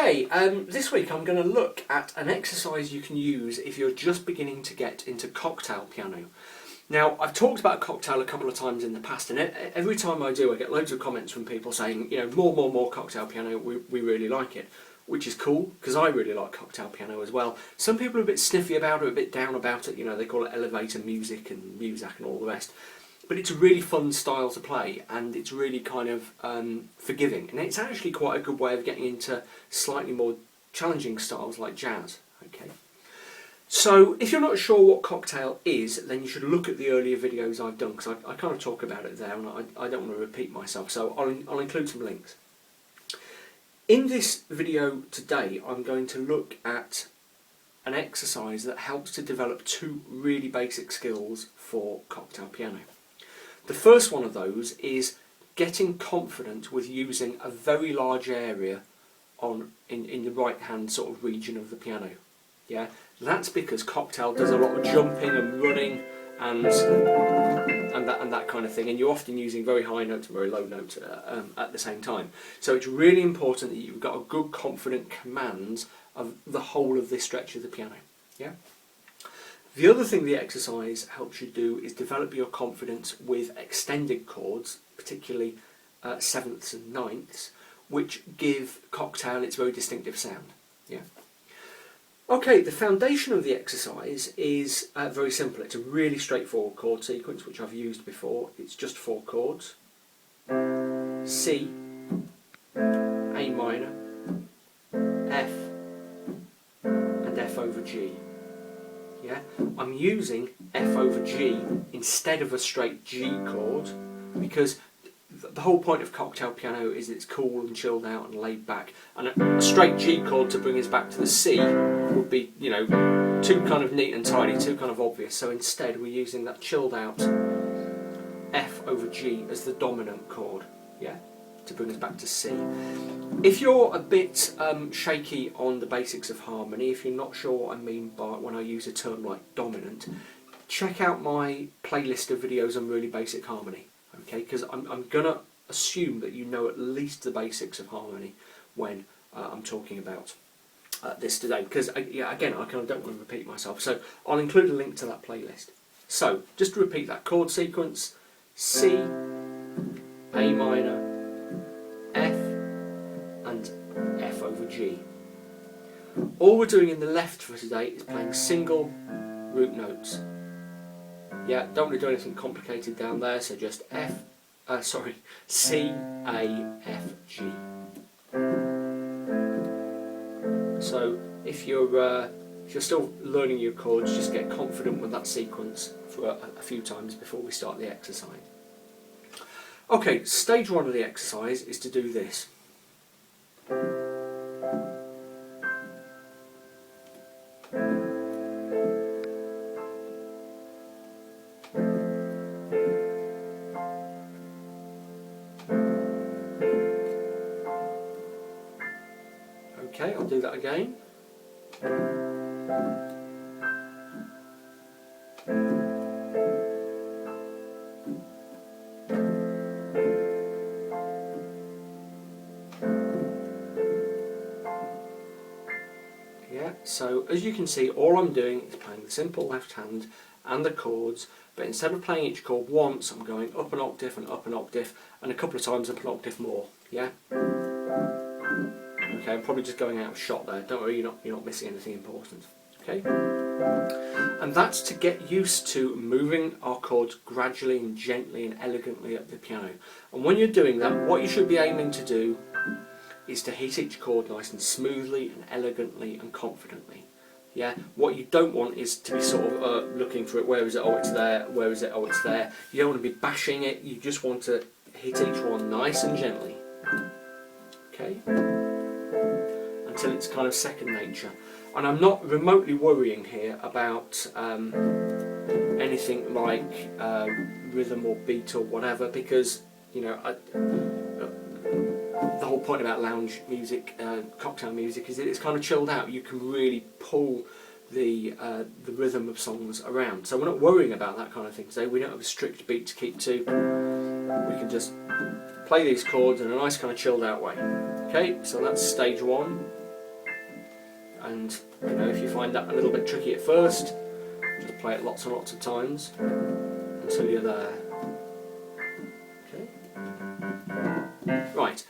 Okay, this week I'm going to look at an exercise you can use if you're just beginning to get into cocktail piano. Now, I've talked about cocktail a couple of times in the past, and every time I do I get loads of comments from people saying, you know, more cocktail piano, we really like it. Which is cool, because I really like cocktail piano as well. Some people are a bit sniffy about it, a bit down about it, you know, they call it elevator music and Muzak and all the rest. But it's a really fun style to play, and it's really kind of forgiving. And it's actually quite a good way of getting into slightly more challenging styles like jazz. Okay. So if you're not sure what cocktail is, then you should look at the earlier videos I've done, because I kind of talk about it there, and I don't want to repeat myself, so I'll include some links. In this video today, I'm going to look at an exercise that helps to develop two really basic skills for cocktail piano. The first one of those is getting confident with using a very large area in the right hand sort of region of the piano. Yeah, that's because cocktail does a lot of jumping and running and that kind of thing, and you're often using very high notes and very low notes at the same time. So it's really important that you've got a good confident command of the whole of this stretch of the piano. Yeah. The other thing the exercise helps you do is develop your confidence with extended chords, particularly sevenths and ninths, which give cocktail its very distinctive sound. Yeah. Okay, the foundation of the exercise is very simple. It's a really straightforward chord sequence, which I've used before. It's just 4 chords: C, A minor, F, and F over G. Yeah, I'm using F over G instead of a straight G chord because the whole point of cocktail piano is it's cool and chilled out and laid back, and a straight G chord to bring us back to the C would be, you know, too kind of neat and tidy, too kind of obvious. So instead we're using that chilled out F over G as the dominant chord, yeah, to bring us back to C. If you're a bit shaky on the basics of harmony, if you're not sure what I mean by when I use a term like dominant, check out my playlist of videos on really basic harmony. Okay, because I'm going to assume that you know at least the basics of harmony when I'm talking about this today. Because, yeah, again, I kind of don't want to repeat myself. So I'll include a link to that playlist. So, just to repeat that chord sequence: C, A minor, F, and F over G. All we're doing in the left for today is playing single root notes. Yeah, don't want to do anything complicated down there, so just C, A, F, G. So if you're still learning your chords, just get confident with that sequence for a few times before we start the exercise. Okay, stage 1 of the exercise is to do this. Okay, I'll do that again. Yeah, so as you can see, all I'm doing is playing the simple left hand and the chords, but instead of playing each chord once, I'm going up an octave and up an octave, and a couple of times up an octave more. Yeah. Okay, I'm probably just going out of shot there. Don't worry, you're not missing anything important. Okay, and that's to get used to moving our chords gradually and gently and elegantly up the piano. And when you're doing that, what you should be aiming to do is to hit each chord nice and smoothly and elegantly and confidently. Yeah, what you don't want is to be sort of looking for it. Where is it? Oh, it's there. Where is it? Oh, it's there. You don't want to be bashing it. You just want to hit each one nice and gently. Okay, until it's kind of second nature. And I'm not remotely worrying here about anything like rhythm or beat or whatever, because, you know, the whole point about lounge music, cocktail music, is that it's kind of chilled out. You can really pull the rhythm of songs around. So we're not worrying about that kind of thing today. We don't have a strict beat to keep to. We can just play these chords in a nice kind of chilled out way. Okay, so that's stage 1. And you know, if you find that a little bit tricky at first, just play it lots and lots of times until you're there. Okay. Right.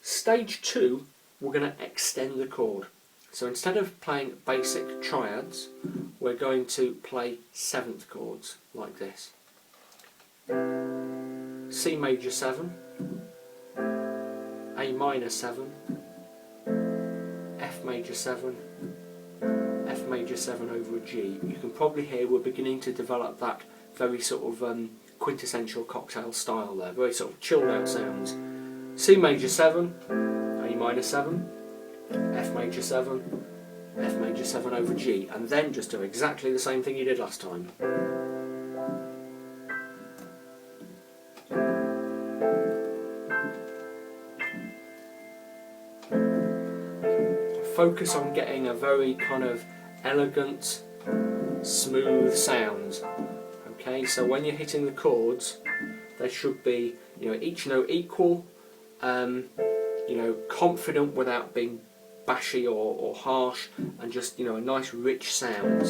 Stage 2, we're going to extend the chord. So instead of playing basic triads, we're going to play 7th chords like this. C major 7, A minor 7, F major 7, F major 7 over a G. You can probably hear we're beginning to develop that very sort of quintessential cocktail style there, very sort of chilled out sounds. C major 7, A minor 7, F major 7, F major 7 over G, and then just do exactly the same thing you did last time. Focus on getting a very kind of elegant, smooth sound. Okay, so when you're hitting the chords, they should be, you know, each note equal, you know, confident without being bashy or harsh, and just, you know, a nice rich sound.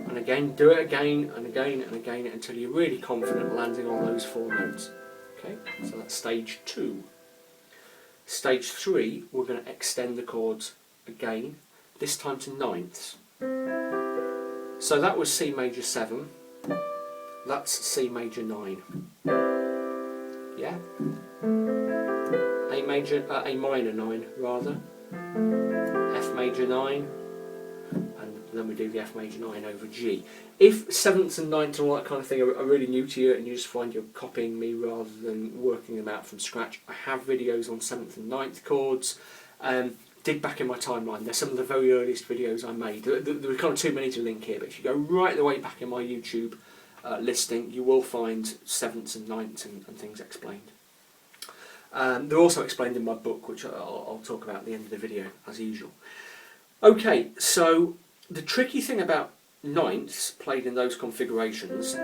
And again, do it again and again and again until you're really confident landing on those 4 notes. Okay, so that's stage 2. Stage 3, we're going to extend the chords again, this time to 9ths. So that was C major 7, that's C major 9. Yeah? A minor 9 rather, F major 9, and then we do the F major 9 over G. If 7th and 9th and all that kind of thing are really new to you and you just find you're copying me rather than working them out from scratch, I have videos on 7th and 9th chords. Dig back in my timeline, they're some of the very earliest videos I made. There are kind of too many to link here, but if you go right the way back in my YouTube listing, you will find 7ths and 9ths and things explained. They're also explained in my book, which I'll talk about at the end of the video, as usual. Okay, so the tricky thing about 9ths played in those configurations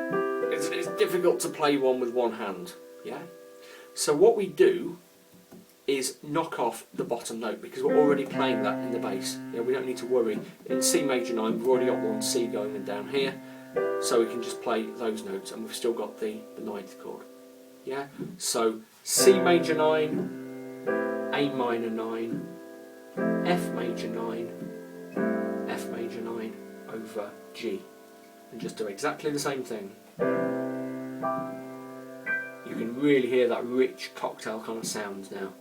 is it's difficult to play one with one hand. Yeah. So what we do is knock off the bottom note, because we're already playing that in the bass. You know, we don't need to worry. In C major 9, we've already got one C going and down here, so we can just play those notes, and we've still got the 9th chord. Yeah. So C major 9, A minor 9, F major 9, F major 9 over G, and just do exactly the same thing. You can really hear that rich cocktail kind of sound now.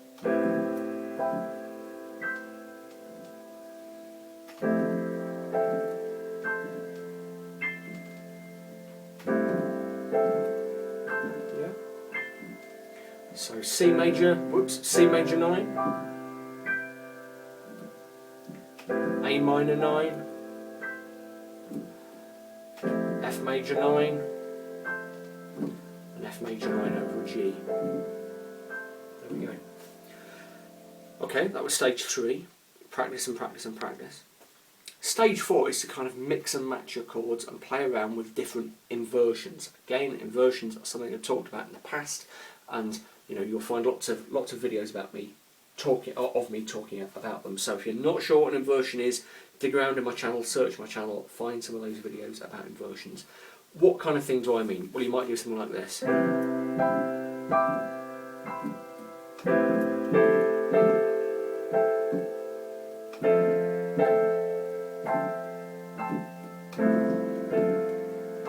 Yeah. So C major 9, A minor 9, F major 9, and F major 9 over G. There we go. Okay, that was stage 3. Practice and practice and practice. Stage 4 is to kind of mix and match your chords and play around with different inversions. Again, inversions are something I've talked about in the past, and you know, you'll find lots of videos about me talking about them. So if you're not sure what an inversion is, dig around in my channel, search my channel, find some of those videos about inversions. What kind of thing do I mean? Well, you might do something like this.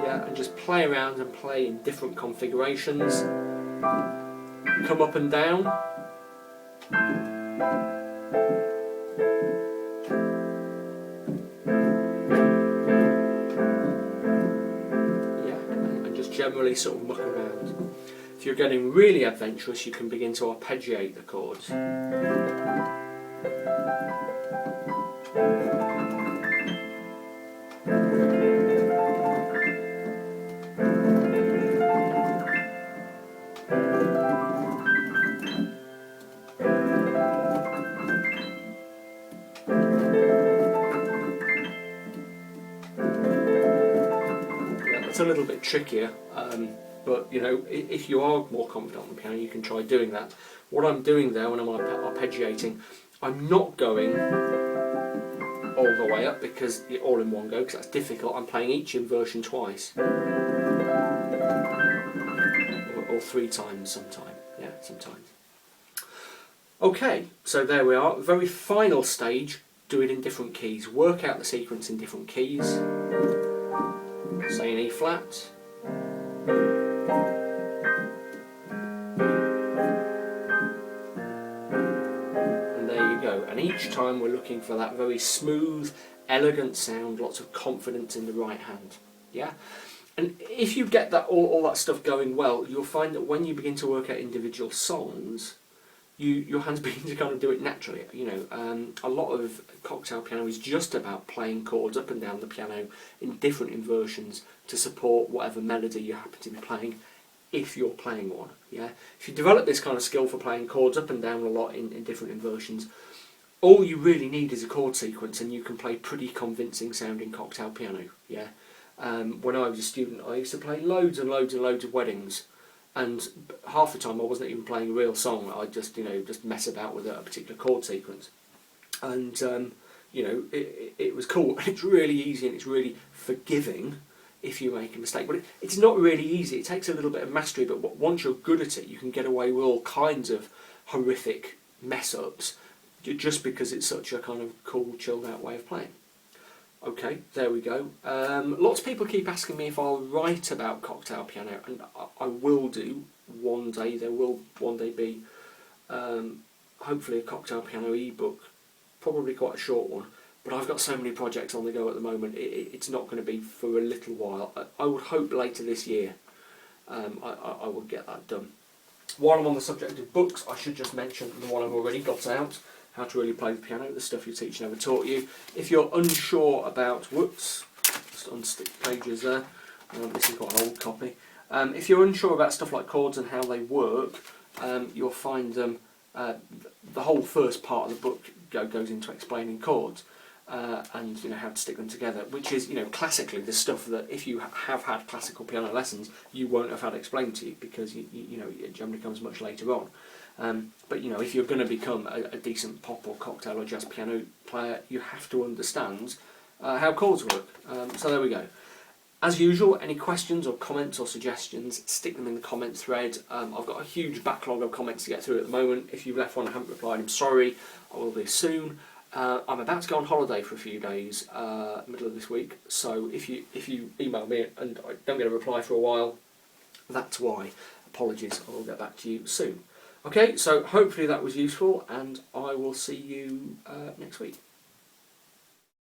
Yeah, and just play around and play in different configurations. Come up and down. Generally sort of muck around. If you're getting really adventurous, you can begin to arpeggiate the chords. A little bit trickier. But you know, if you are more confident on the piano, you can try doing that. What I'm doing there when I'm arpeggiating, I'm not going all the way up because all in one go, because that's difficult. I'm playing each inversion twice, or 3 times sometime. Yeah, sometimes. Okay, so there we are. Very final stage. Do it in different keys. Work out the sequence in different keys. Say an E flat. And there you go. And each time we're looking for that very smooth, elegant sound, lots of confidence in the right hand. Yeah? And if you get that all that stuff going well, you'll find that when you begin to work out individual songs, your hands begin to kind of do it naturally. You know, a lot of cocktail piano is just about playing chords up and down the piano in different inversions to support whatever melody you happen to be playing, if you're playing one. Yeah, if you develop this kind of skill for playing chords up and down a lot in different inversions, all you really need is a chord sequence, and you can play pretty convincing sounding cocktail piano. Yeah. When I was a student, I used to play loads and loads and loads of weddings. And half the time I wasn't even playing a real song. I just, you know, just mess about with a particular chord sequence, and you know, it was cool. It's really easy and it's really forgiving if you make a mistake. But it's not really easy. It takes a little bit of mastery. But once you're good at it, you can get away with all kinds of horrific mess ups, just because it's such a kind of cool, chilled out way of playing. Okay, there we go. Lots of people keep asking me if I'll write about cocktail piano, and I will do one day. There will one day be hopefully a cocktail piano ebook, probably quite a short one, but I've got so many projects on the go at the moment, it's not going to be for a little while. I would hope later this year I will get that done. While I'm on the subject of books, I should just mention the one I've already got out, How to Really Play the Piano, the stuff your teacher never taught you. If you're unsure about, whoops, just unstick pages there, this is quite an old copy. If you're unsure about stuff like chords and how they work, you'll find them, the whole first part of the book goes into explaining chords and you know, how to stick them together, which is, you know, classically the stuff that if you have had classical piano lessons you won't have had explained to you, because you know, it generally comes much later on. But you know, if you're going to become a decent pop or cocktail or jazz piano player, you have to understand how chords work. So there we go. As usual, any questions or comments or suggestions, stick them in the comment thread. I've got a huge backlog of comments to get through at the moment. If you've left one and haven't replied, I'm sorry. I will do soon. I'm about to go on holiday for a few days, middle of this week. So if you email me and I don't get a reply for a while, that's why. Apologies. I will get back to you soon. Okay, so hopefully that was useful, and I will see you next week.